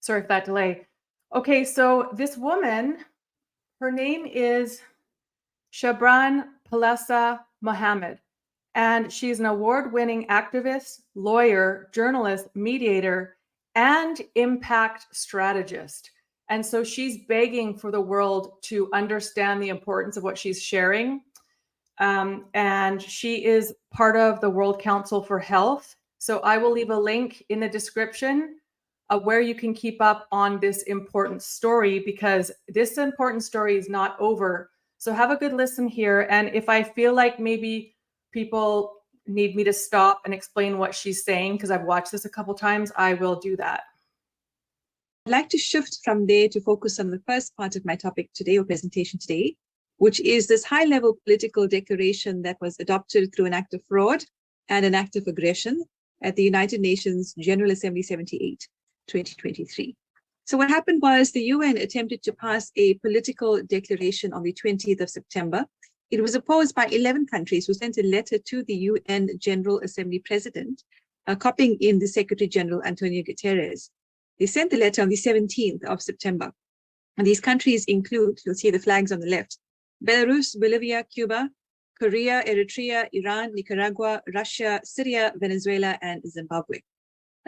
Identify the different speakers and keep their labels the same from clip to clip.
Speaker 1: Sorry for that delay. Okay, so this woman, her name is Shabran Palessa Mohammed, and she's an award-winning activist, lawyer, journalist, mediator, and impact strategist. And so she's begging for the world to understand the importance of what she's sharing. And she is part of the World Council for Health. So I will leave a link in the description of where you can keep up on this important story, because this important story is not over. So have a good listen here. And if I feel like maybe people need me to stop and explain what she's saying, because I've watched this a couple times, I will do that.
Speaker 2: I'd like to shift from there to focus on the first part of my topic today, or presentation today, which is this high-level political declaration that was adopted through an act of fraud and an act of aggression at the United Nations General Assembly 78, 2023. So what happened was the UN attempted to pass a political declaration on the 20th of September. It was opposed by 11 countries who sent a letter to the UN General Assembly President, copying in the Secretary General Antonio Guterres. They sent the letter on the 17th of September. And these countries include, you'll see the flags on the left, Belarus, Bolivia, Cuba, Korea, Eritrea, Iran, Nicaragua, Russia, Syria, Venezuela, and Zimbabwe.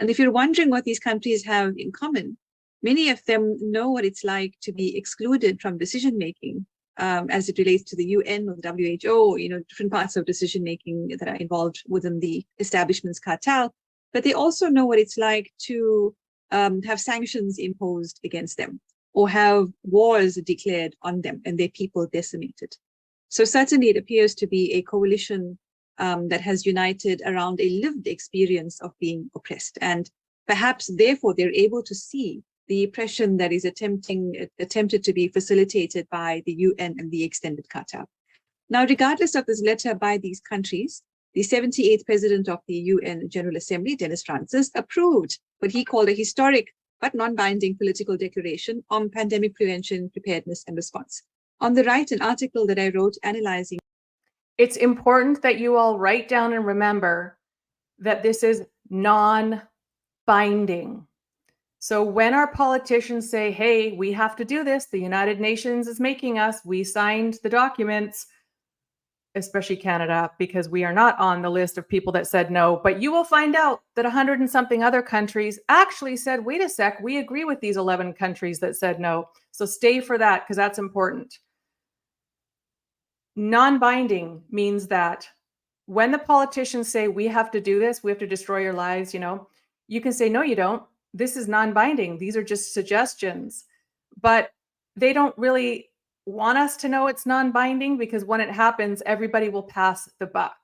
Speaker 2: And if you're wondering what these countries have in common, many of them know what it's like to be excluded from decision-making as it relates to the UN or the WHO, different parts of decision-making that are involved within the establishment's cartel. But they also know what it's like to have sanctions imposed against them, or have wars declared on them and their people decimated. So certainly it appears to be a coalition that has united around a lived experience of being oppressed. And perhaps therefore they're able to see the oppression that is attempted to be facilitated by the UN and the extended cartel. Now, regardless of this letter by these countries, the 78th President of the UN General Assembly, Dennis Francis, approved what he called a historic but non-binding political declaration on pandemic prevention, preparedness, and response. On the right, an article that I wrote analyzing.
Speaker 1: It's important that you all write down and remember that this is non-binding. So when our politicians say, hey, we have to do this, the United Nations is making us, we signed the documents, especially Canada, because we are not on the list of people that said no, but you will find out that 100 and something other countries actually said, wait a sec, we agree with these 11 countries that said no. So stay for that, because that's important. Non-binding means that when the politicians say, we have to do this, we have to destroy your lives, you can say, no, you don't. This is non-binding. These are just suggestions. But they don't really want us to know it's non-binding, because when it happens, everybody will pass the buck.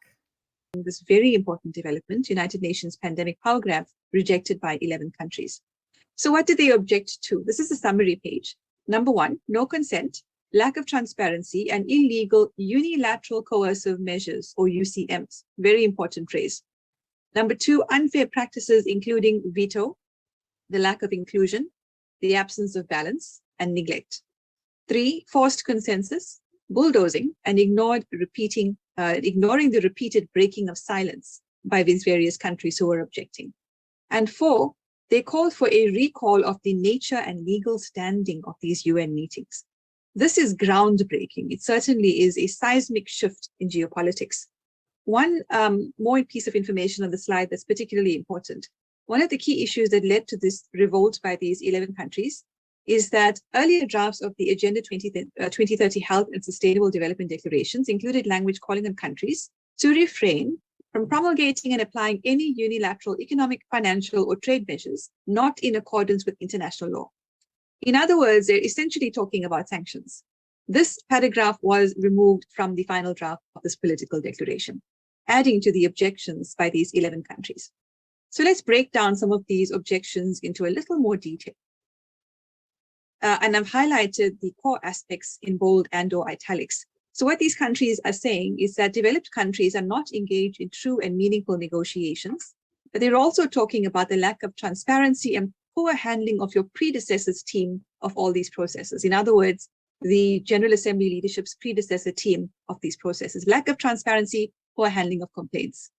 Speaker 2: This very important development, United Nations Pandemic Power Graph, rejected by 11 countries. So what did they object to? This is the summary page. Number one, no consent, lack of transparency, and illegal unilateral coercive measures, or UCMs. Very important phrase. Number two, unfair practices, including veto, the lack of inclusion, the absence of balance, and neglect. Three, forced consensus, bulldozing, and ignoring the repeated breaking of silence by these various countries who were objecting. And four, they called for a recall of the nature and legal standing of these UN meetings. This is groundbreaking. It certainly is a seismic shift in geopolitics. One more piece of information on the slide that's particularly important. One of the key issues that led to this revolt by these 11 countries is that earlier drafts of the Agenda 2030 Health and Sustainable Development Declarations included language calling on countries to refrain from promulgating and applying any unilateral economic, financial, or trade measures not in accordance with international law. In other words, they're essentially talking about sanctions. This paragraph was removed from the final draft of this political declaration, adding to the objections by these 11 countries. So let's break down some of these objections into a little more detail. And I've highlighted the core aspects in bold and/or italics. So what these countries are saying is that developed countries are not engaged in true and meaningful negotiations, but they're also talking about the lack of transparency and poor handling of your predecessor's team of all these processes. In other words, the General Assembly leadership's predecessor team of these processes, lack of transparency, poor handling of complaints.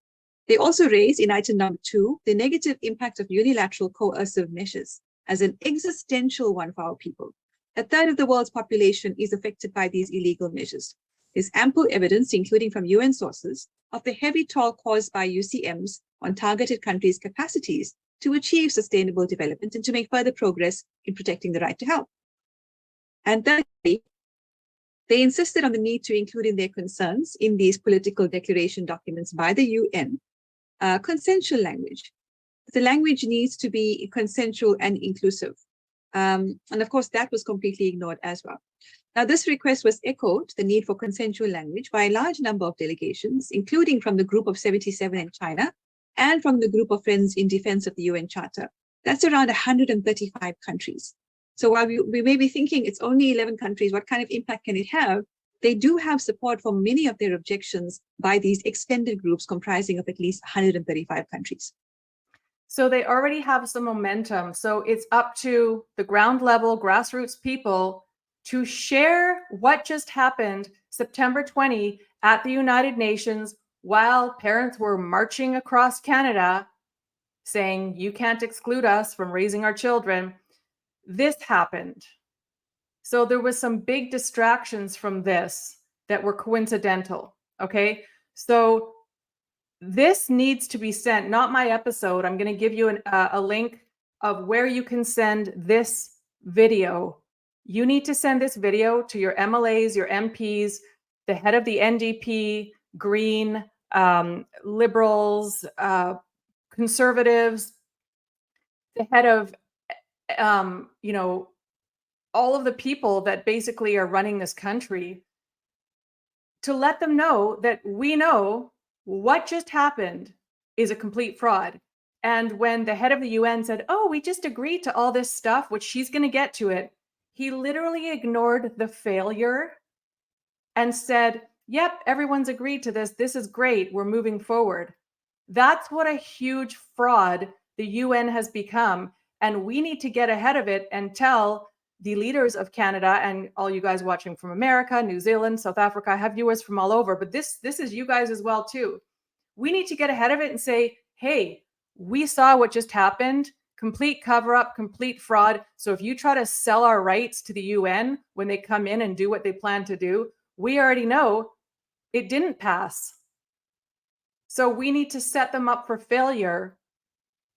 Speaker 2: They also raise in item number 2, the negative impact of unilateral coercive measures. as an existential one for our people. A third of the world's population is affected by these illegal measures. There's ample evidence, including from UN sources, of the heavy toll caused by UCMs on targeted countries' capacities to achieve sustainable development and to make further progress in protecting the right to health. And thirdly, they insisted on the need to include in their concerns in these political declaration documents by the UN consensual language. The language needs to be consensual and inclusive. And of course, that was completely ignored as well. Now, this request was echoed, the need for consensual language, by a large number of delegations, including from the Group of 77 in China and from the Group of Friends in Defense of the UN Charter. That's around 135 countries. So while we may be thinking it's only 11 countries, what kind of impact can it have? They do have support for many of their objections by these extended groups comprising of at least 135 countries.
Speaker 1: So they already have some momentum. So it's up to the ground level grassroots people to share what just happened September 20 at the United Nations while parents were marching across Canada saying, you can't exclude us from raising our children. This happened. So there was some big distractions from this that were coincidental. Okay. So this needs to be sent, not my episode. I'm going to give you a link of where you can send this video. You need to send this video to your MLAs, your MPs, the head of the NDP, Green, Liberals, Conservatives, the head of, all of the people that basically are running this country, to let them know that we know what just happened is a complete fraud. And when the head of the UN said, oh, we just agreed to all this stuff, which she's going to get to it, he literally ignored the failure and said, yep, everyone's agreed to this. This is great. We're moving forward. That's what a huge fraud the UN has become. And we need to get ahead of it and tell the leaders of Canada and all you guys watching from America, New Zealand, South Africa. I have viewers from all over, but this is you guys as well too. We need to get ahead of it and say, hey, we saw what just happened, complete cover up, complete fraud. So if you try to sell our rights to the UN when they come in and do what they plan to do, we already know it didn't pass. So we need to set them up for failure,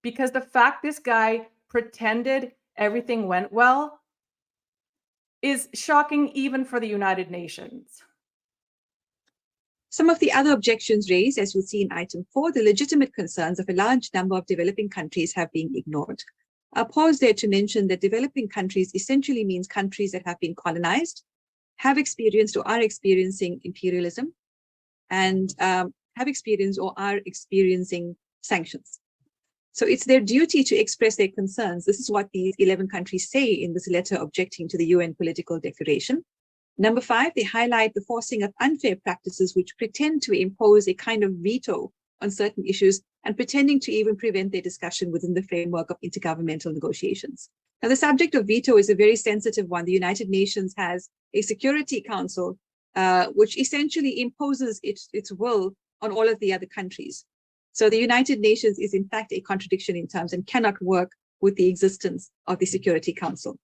Speaker 1: because the fact this guy pretended everything went well is shocking even for the United Nations.
Speaker 2: Some of the other objections raised, as you'll see in item 4, the legitimate concerns of a large number of developing countries have been ignored. I'll pause there to mention that developing countries essentially means countries that have been colonized, have experienced or are experiencing imperialism, and have experienced or are experiencing sanctions. So it's their duty to express their concerns. This is what these 11 countries say in this letter objecting to the UN political declaration. Number 5, they highlight the forcing of unfair practices which pretend to impose a kind of veto on certain issues and pretending to even prevent their discussion within the framework of intergovernmental negotiations. Now, the subject of veto is a very sensitive one. The United Nations has a Security Council, which essentially imposes its will on all of the other countries. So the United Nations is in fact a contradiction in terms and cannot work with the existence of the Security Council.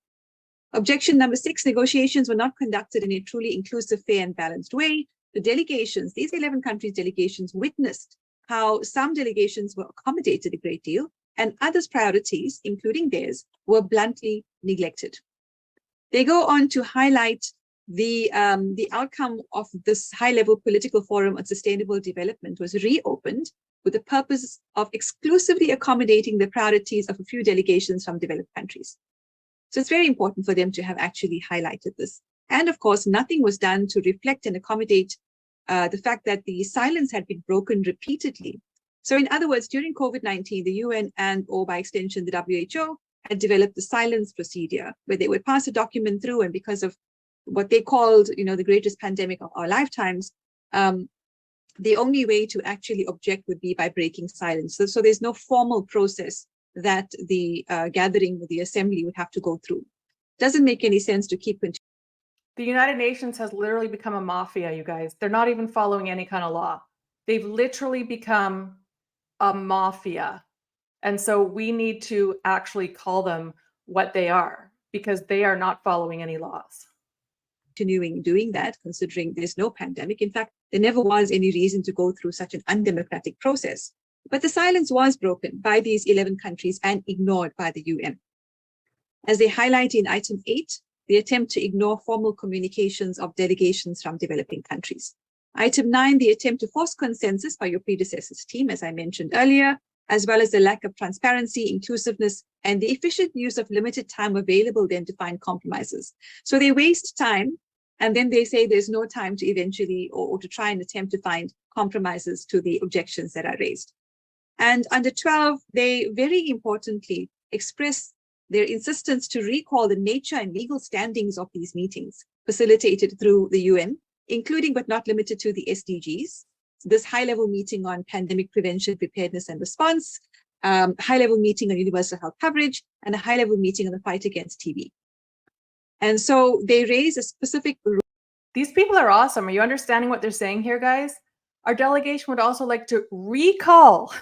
Speaker 2: Objection number 6, negotiations were not conducted in a truly inclusive, fair and balanced way. The delegations, these 11 countries' delegations, witnessed how some delegations were accommodated a great deal and others' priorities, including theirs, were bluntly neglected. They go on to highlight the outcome of this high-level political forum on sustainable development was reopened with the purpose of exclusively accommodating the priorities of a few delegations from developed countries. So it's very important for them to have actually highlighted this. And of course, nothing was done to reflect and accommodate the fact that the silence had been broken repeatedly. So in other words, during COVID-19, the UN and, or by extension, the WHO had developed the silence procedure where they would pass a document through, and because of what they called, the greatest pandemic of our lifetimes, the only way to actually object would be by breaking silence. So there's no formal process that the gathering with the assembly would have to go through. Doesn't make any sense to keep continuing.
Speaker 1: The United Nations has literally become a mafia, you guys. They're not even following any kind of law. They've literally become a mafia. And so we need to actually call them what they are, because they are not following any laws.
Speaker 2: Continuing doing that, considering there's no pandemic. In fact, there never was any reason to go through such an undemocratic process. But the silence was broken by these 11 countries and ignored by the UN. As they highlight in item 8, the attempt to ignore formal communications of delegations from developing countries. Item 9, the attempt to force consensus by your predecessor's team, as I mentioned earlier, as well as the lack of transparency, inclusiveness, and the efficient use of limited time available then to find compromises. So they waste time, and then they say there's no time to eventually or to try and attempt to find compromises to the objections that are raised. And under 12, they very importantly express their insistence to recall the nature and legal standings of these meetings facilitated through the UN, including but not limited to the SDGs, this high-level meeting on pandemic prevention, preparedness, and response, high-level meeting on universal health coverage, and a high-level meeting on the fight against TB. And so they raise a specific...
Speaker 1: These people are awesome. Are you understanding what they're saying here, guys? Our delegation would also like to recall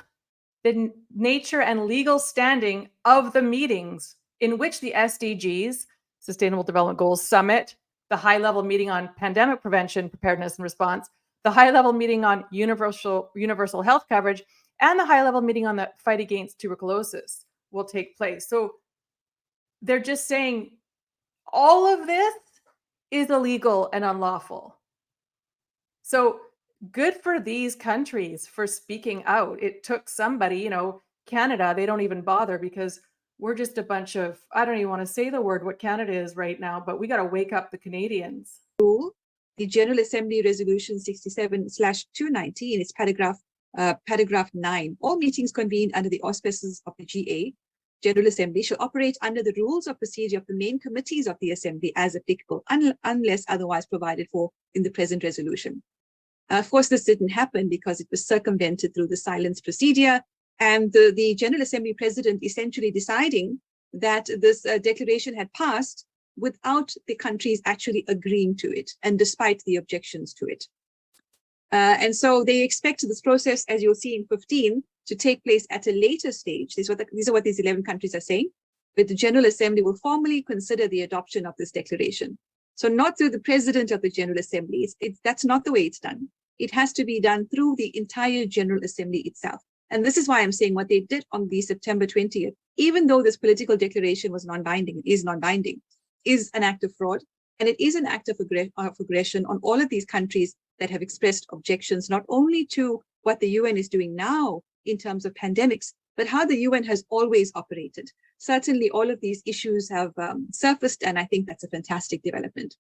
Speaker 1: the nature and legal standing of the meetings in which the SDGs, Sustainable Development Goals Summit, the high-level meeting on pandemic prevention, preparedness, and response, the high-level meeting on universal health coverage, and the high-level meeting on the fight against tuberculosis will take place. So they're just saying all of this is illegal and unlawful. So good for these countries for speaking out. It took somebody, Canada, they don't even bother because we're just a bunch of, I don't even want to say the word what Canada is right now, but we got to wake up the Canadians.
Speaker 2: The General Assembly Resolution 67/219, its paragraph 9. All meetings convened under the auspices of the GA, General Assembly, shall operate under the rules of procedure of the main committees of the Assembly as applicable, unless otherwise provided for in the present resolution. Of course, this didn't happen because it was circumvented through the silence procedure, and the General Assembly President essentially deciding that this declaration had passed without the countries actually agreeing to it, and despite the objections to it. And so they expect this process, as you'll see in 15, to take place at a later stage. These are what these 11 countries are saying, but the General Assembly will formally consider the adoption of this declaration. So not through the President of the General Assembly. That's not the way it's done. It has to be done through the entire General Assembly itself. And this is why I'm saying what they did on the September 20th, even though this political declaration was non-binding, is an act of fraud, and it is an act of aggression on all of these countries that have expressed objections, not only to what the UN is doing now in terms of pandemics, but how the UN has always operated. Certainly, all of these issues have surfaced, and I think that's a fantastic development.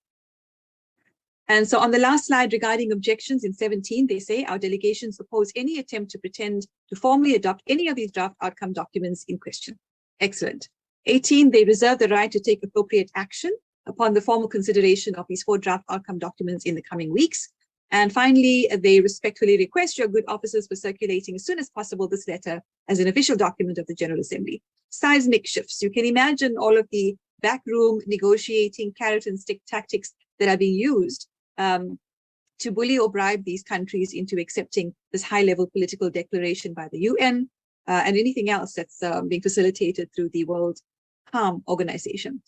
Speaker 2: And so on the last slide regarding objections in 17, they say our delegations oppose any attempt to pretend to formally adopt any of these draft outcome documents in question. Excellent. 18, they reserve the right to take appropriate action upon the formal consideration of these 4 draft outcome documents in the coming weeks. And finally, they respectfully request your good officers for circulating as soon as possible this letter as an official document of the General Assembly. Seismic shifts. You can imagine all of the backroom negotiating carrot and stick tactics that are being used to bully or bribe these countries into accepting this high-level political declaration by the UN and anything else that's being facilitated through the World Health Organization.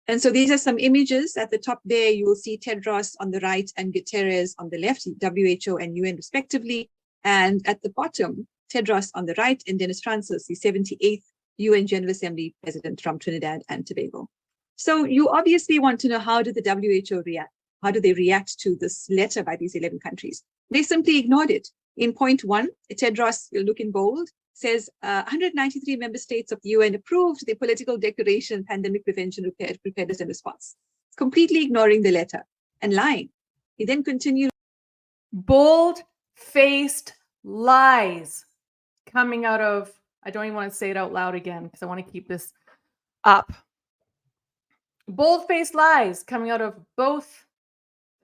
Speaker 2: And so these are some images. At the top there, you will see Tedros on the right and Guterres on the left, WHO and UN respectively. And at the bottom, Tedros on the right and Dennis Francis, the 78th UN General Assembly President from Trinidad and Tobago. So you obviously want to know, how did the WHO react? How do they react to this letter by these 11 countries? They simply ignored it. In point 1, Tedros, you'll look in bold, says 193 member states of the UN approved the political declaration, pandemic prevention, preparedness and response, completely ignoring the letter and lying. He then continued.
Speaker 1: Bold-faced lies coming out of, I don't even want to say it out loud again because I want to keep this up. Bold-faced lies coming out of both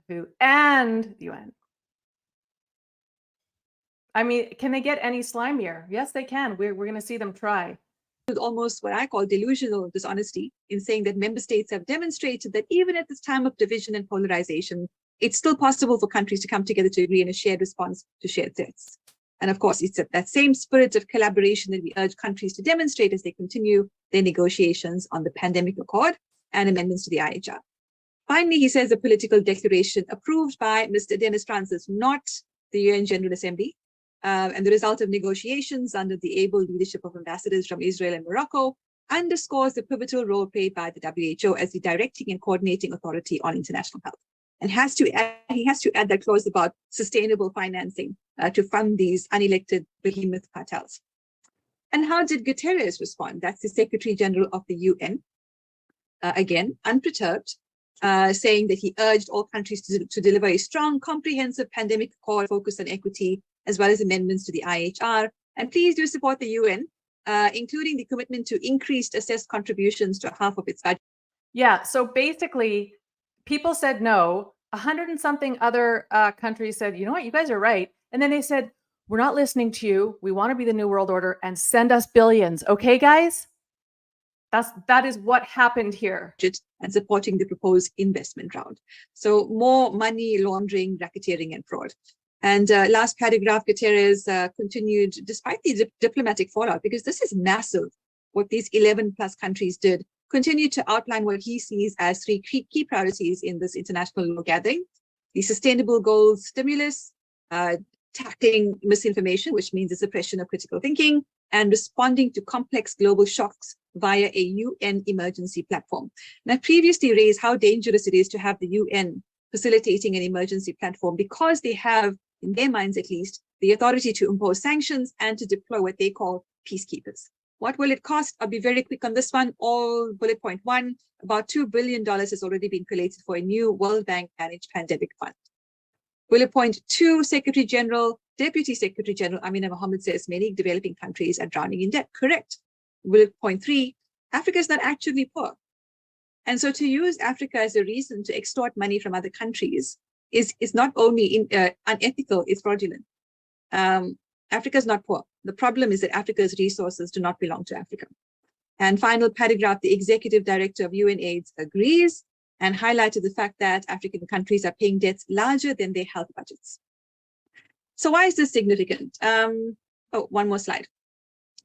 Speaker 1: WHO and the UN. I mean, can they get any slimier? Yes, they can. We're going to see them try.
Speaker 2: With almost what I call delusional dishonesty in saying that member states have demonstrated that even at this time of division and polarization, it's still possible for countries to come together to agree on a shared response to shared threats. And of course, it's that same spirit of collaboration that we urge countries to demonstrate as they continue their negotiations on the pandemic accord and amendments to the IHR. Finally, he says the political declaration approved by Mr. Dennis Francis, not the UN General Assembly, and the result of negotiations under the able leadership of ambassadors from Israel and Morocco, underscores the pivotal role played by the WHO as the directing and coordinating authority on international health. And he has to add that clause about sustainable financing to fund these unelected behemoth cartels. And how did Guterres respond? That's the Secretary General of the UN, again, unperturbed, saying that he urged all countries to deliver a strong, comprehensive pandemic accord focused on equity, as well as amendments to the IHR. And please do support the UN, including the commitment to increased assessed contributions to half of its budget.
Speaker 1: Yeah, so basically, people said no. 100 and something other countries said, you know what, you guys are right. And then they said, we're not listening to you. We want to be the new world order and send us billions. Okay, guys? That is what happened here.
Speaker 2: And supporting the proposed investment round. So more money laundering, racketeering, and fraud. And last paragraph, Guterres continued, despite the diplomatic fallout, because this is massive, what these 11 plus countries did, continued to outline what he sees as three key priorities in this international law gathering: the sustainable goals stimulus, tackling misinformation, which means the suppression of critical thinking, and responding to complex global shocks via a UN emergency platform. And I previously raised how dangerous it is to have the UN facilitating an emergency platform, because they have, in their minds at least, the authority to impose sanctions and to deploy what they call peacekeepers. What will it cost? I'll be very quick on this one. All bullet point one, about $2 billion has already been collated for a new World Bank managed pandemic fund. Bullet point two, Deputy Secretary General Amina Mohammed says many developing countries are drowning in debt. Correct. Bullet point three, Africa is not actually poor. And so to use Africa as a reason to extort money from other countries is not only unethical, it's fraudulent. Africa is not poor. The problem is that Africa's resources do not belong to Africa. And final paragraph, the executive director of UNAIDS agrees and highlighted the fact that African countries are paying debts larger than their health budgets. So why is this significant? One more slide.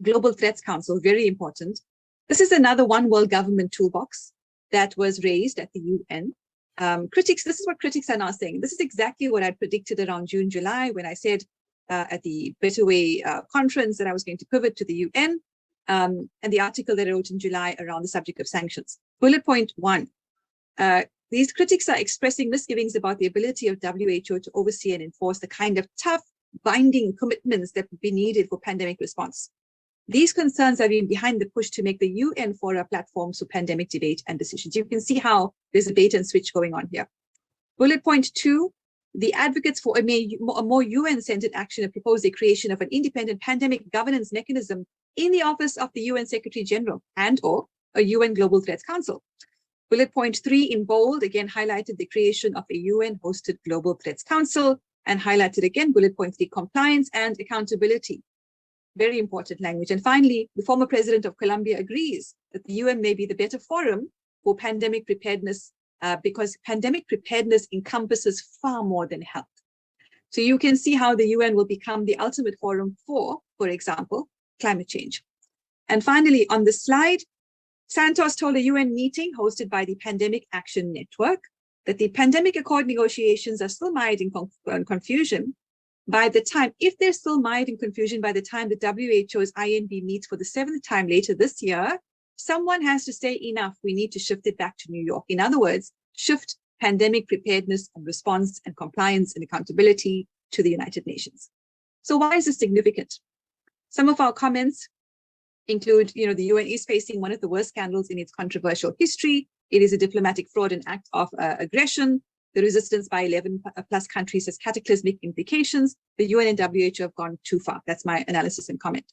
Speaker 2: Global Threats Council, very important. This is another one world government toolbox that was raised at the UN. This is what critics are now saying. This is exactly what I predicted around June, July, when I said at the Better Way conference that I was going to pivot to the UN, and the article that I wrote in July around the subject of sanctions. Bullet point one, these critics are expressing misgivings about the ability of WHO to oversee and enforce the kind of tough, binding commitments that would be needed for pandemic response. These concerns have been behind the push to make the UN fora platforms for pandemic debate and decisions. You can see how there's a bait and switch going on here. Bullet point two, the advocates for a more UN-centered action have proposed the creation of an independent pandemic governance mechanism in the office of the UN Secretary General and/or a UN Global Threats Council. Bullet point three in bold, again, highlighted the creation of a UN-hosted Global Threats Council, and highlighted again, bullet point three, compliance and accountability. Very important language. And finally, the former president of Colombia agrees that the UN may be the better forum for pandemic preparedness because pandemic preparedness encompasses far more than health. So you can see how the UN will become the ultimate forum for example, climate change. And finally, on the slide, Santos told a UN meeting hosted by the Pandemic Action Network that the pandemic accord negotiations are still mired in confusion. By the time, if they're still mired in confusion by the time the WHO's INB meets for the 7th time later this year, someone has to say enough, we need to shift it back to New York. In other words, shift pandemic preparedness and response and compliance and accountability to the United Nations. So why is this significant? Some of our comments include, the UN is facing one of the worst scandals in its controversial history. It is a diplomatic fraud and act of aggression. The resistance by 11 plus countries has cataclysmic implications. The UN and WHO have gone too far. That's my analysis and comment.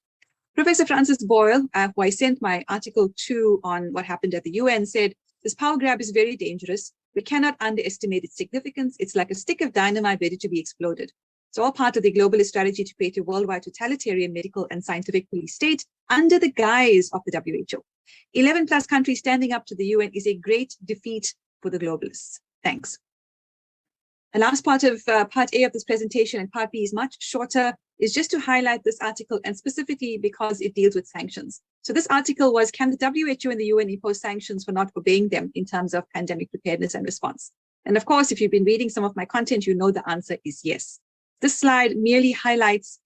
Speaker 2: Professor Francis Boyle, who I sent my article to on what happened at the UN, said, this power grab is very dangerous. We cannot underestimate its significance. It's like a stick of dynamite ready to be exploded. It's all part of the globalist strategy to create a worldwide totalitarian medical and scientific police state under the guise of the WHO. 11 plus countries standing up to the UN is a great defeat for the globalists. Thanks. The last part of part A of this presentation and part B is much shorter. is just to highlight this article, and specifically because it deals with sanctions. So this article was, can the WHO and the UN impose sanctions for not obeying them in terms of pandemic preparedness and response? And of course, if you've been reading some of my content, you know the answer is yes. This slide merely highlights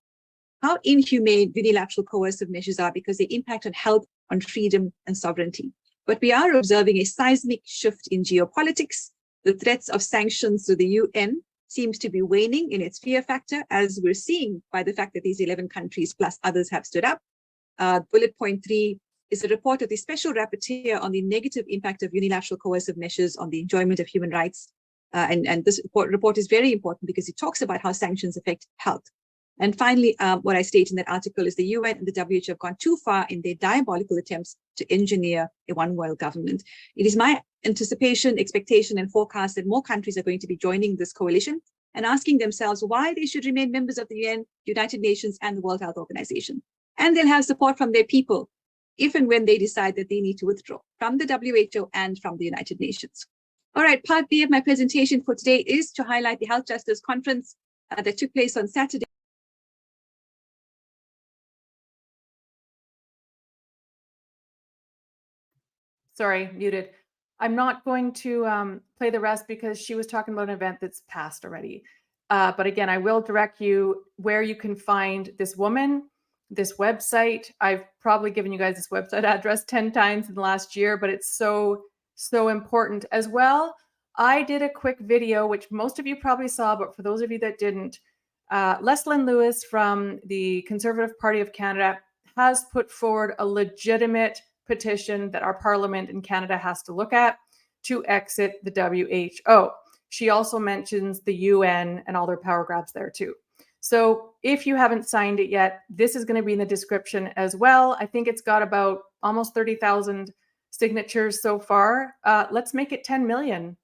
Speaker 2: how inhumane unilateral coercive measures are because they impact on health, on freedom and sovereignty. But we are observing a seismic shift in geopolitics. The threats of sanctions to the UN seems to be waning in its fear factor, as we're seeing by the fact that these 11 countries plus others have stood up. Bullet point 3 is a report of the Special Rapporteur on the negative impact of unilateral coercive measures on the enjoyment of human rights. And this report is very important because it talks about how sanctions affect health. And finally, what I state in that article is the UN and the WHO have gone too far in their diabolical attempts to engineer a one world government. It is my anticipation, expectation, and forecast that more countries are going to be joining this coalition and asking themselves why they should remain members of the UN, United Nations, and the World Health Organization. And they'll have support from their people if and when they decide that they need to withdraw from the WHO and from the United Nations. All right, part B of my presentation for today is to highlight the Health Justice Conference that took place on Saturday.
Speaker 1: Sorry, muted. I'm not going to play the rest because she was talking about an event that's passed already. But again, I will direct you where you can find this woman, this website. I've probably given you guys this website address 10 times in the last year, but it's so important as well. I did a quick video, which most of you probably saw, but for those of you that didn't, Leslyn Lewis from the Conservative Party of Canada has put forward a legitimate petition that our parliament in Canada has to look at to exit the WHO. She also mentions the UN and all their power grabs there too. So if you haven't signed it yet, this is going to be in the description as well. I think it's got about almost 30,000 signatures so far. Let's make it 10 million.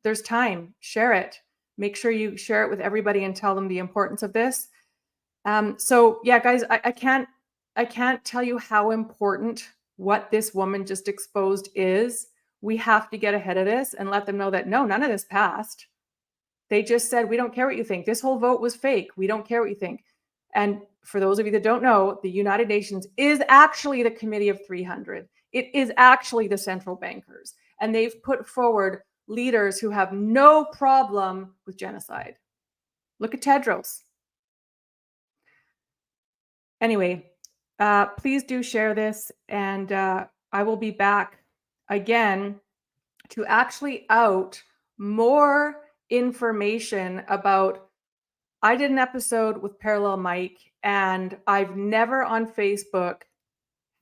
Speaker 1: There's time. Share it. Make sure you share it with everybody and tell them the importance of this. So yeah, guys, I can't tell you how important what this woman just exposed is. We have to get ahead of this and let them know that no, none of this passed. They just said, we don't care what you think. This whole vote was fake. We don't care what you think. And for those of you that don't know, the United Nations is actually the Committee of 300. It is actually the central bankers. And they've put forward leaders who have no problem with genocide. Look at Tedros. Anyway, please do share this, and I will be back again to actually out more information about. I did an episode with Parallel Mike, and I've never on Facebook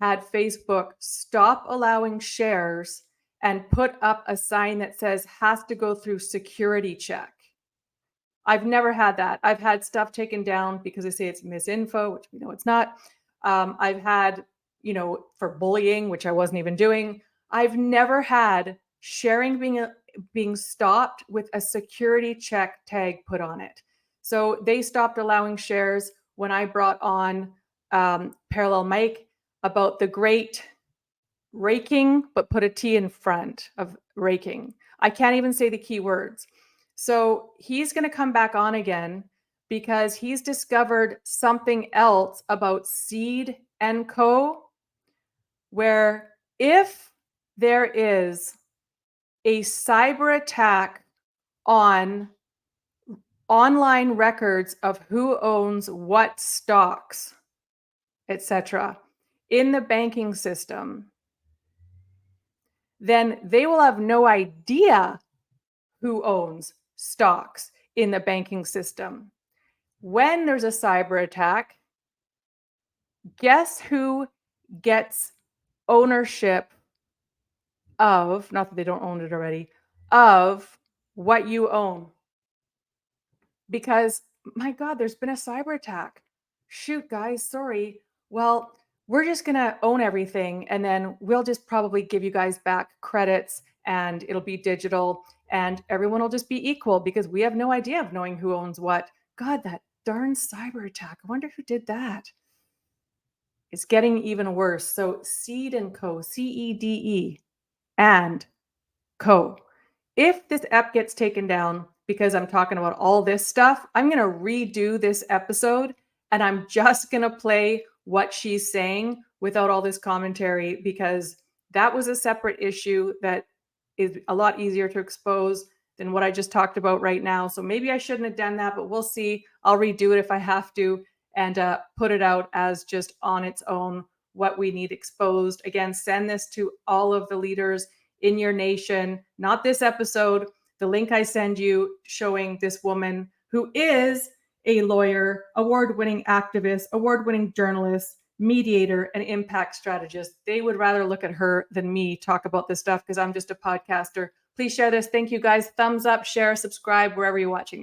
Speaker 1: had Facebook stop allowing shares and put up a sign that says has to go through security check. I've never had that. I've had stuff taken down because they say it's misinfo, which we know it's not. I've had, for bullying, which I wasn't even doing. I've never had sharing being stopped with a security check tag put on it. So they stopped allowing shares when I brought on Parallel Mike about the great raking, but put a T in front of raking. I can't even say the key words. So he's going to come back on again because he's discovered something else about Seed & Co, where if there is a cyber attack on online records of who owns what stocks, etc., in the banking system, then they will have no idea who owns stocks in the banking system. When there's a cyber attack, guess who gets ownership of, not that they don't own it already, of what you own? Because, my God, there's been a cyber attack. Shoot, guys, sorry. Well, we're just going to own everything, and then we'll just probably give you guys back credits, and it'll be digital, and everyone will just be equal because we have no idea of knowing who owns what. God, that darn cyber attack. I wonder who did that. It's getting even worse. So Seed & Co, CEDE and Co. If this app gets taken down because I'm talking about all this stuff, I'm going to redo this episode And I'm just going to play what she's saying without all this commentary, because that was a separate issue that is a lot easier to expose than what I just talked about right now. So maybe I shouldn't have done that, but we'll see. I'll redo it if I have to, and put it out as just on its own what we need exposed. Again, send this to all of the leaders in your nation, not this episode. The link I send you showing this woman who is a lawyer, award-winning activist, award-winning journalist, mediator, and impact strategist. They would rather look at her than me talk about this stuff because I'm just a podcaster. Please share this. Thank you guys. Thumbs up, share, subscribe, wherever you're watching this.